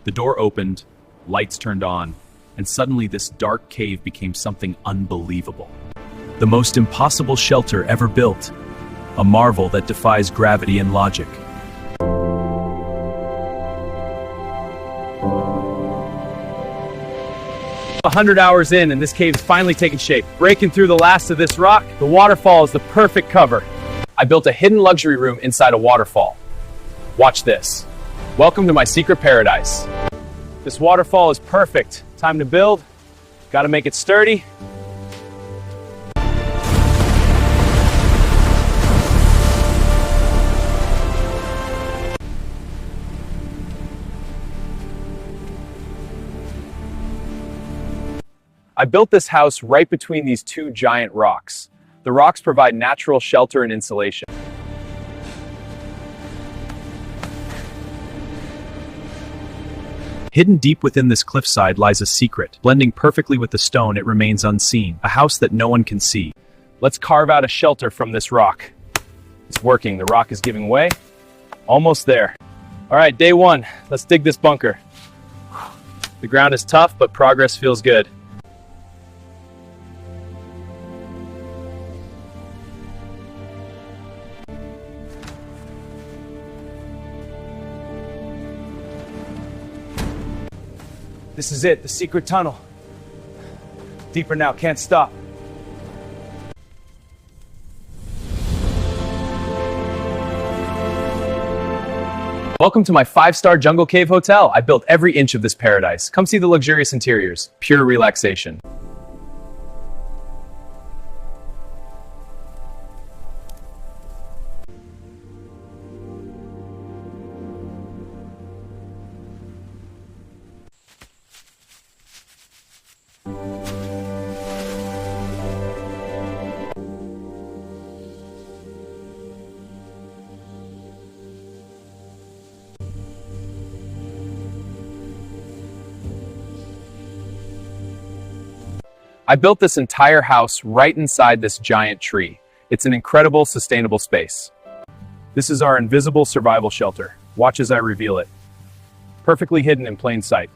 The door opened, lights turned on, and suddenly this dark cave became something unbelievable. The most impossible shelter ever built, a marvel that defies gravity and logic. A 100 hours in, and this cave's finally taken shape. Breaking through the last of this rock, the waterfall is the perfect cover. I built a hidden luxury room inside a waterfall. Watch this. Welcome to my secret paradise. This waterfall is perfect. Time to build. Gotta make it sturdy. I built this house right between these two giant rocks. The rocks provide natural shelter and insulation. Hidden deep within this cliffside lies a secret. Blending perfectly with the stone, it remains unseen. A house that no one can see. Let's carve out a shelter from this rock. It's working. The rock is giving way. Almost there. All right, day one. Let's dig this bunker. The ground is tough, but progress feels good. This is it, the secret tunnel. Deeper now, can't stop. Welcome to my 5-star jungle cave hotel. I built every inch of this paradise. Come see the luxurious interiors, pure relaxation. I built this entire house right inside this giant tree. It's an incredible, sustainable space. This is our invisible survival shelter. Watch as I reveal it. Perfectly hidden in plain sight.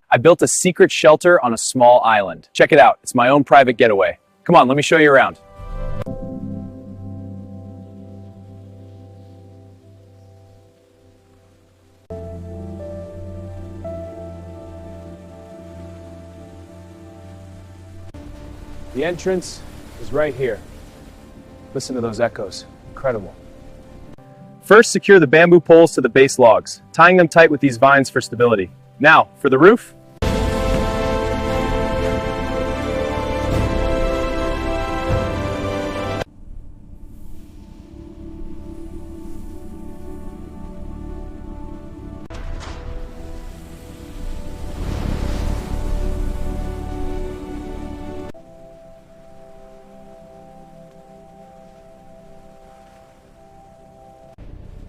I built a secret shelter on a small island. Check it out. It's my own private getaway. Come on, let me show you around. The entrance is right here. Listen to those echoes. Incredible. First, secure the bamboo poles to the base logs, tying them tight with these vines for stability. Now, for the roof.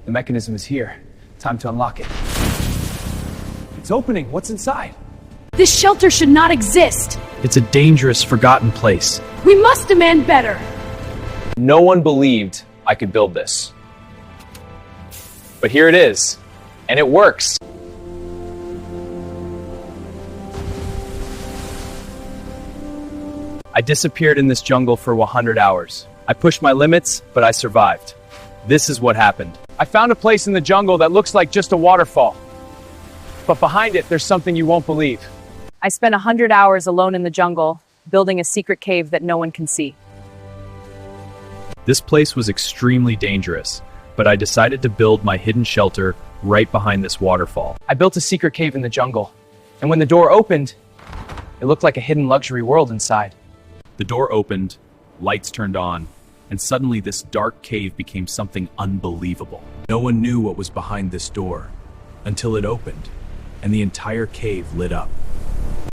The mechanism is here. Time to unlock it. It's opening. What's inside? This shelter should not exist. It's a dangerous, forgotten place. We must demand better. No one believed I could build this. But here it is. And it works. I disappeared in this jungle for 100 hours. I pushed my limits, but I survived. This is what happened. I found a place in the jungle that looks like just a waterfall. But behind it, there's something you won't believe. I spent 100 hours alone in the jungle, building a secret cave that no one can see. This place was extremely dangerous, but I decided to build my hidden shelter right behind this waterfall. I built a secret cave in the jungle, and when the door opened, it looked like a hidden luxury world inside. The door opened, lights turned on, and suddenly this dark cave became something unbelievable. No one knew what was behind this door until it opened, and the entire cave lit up.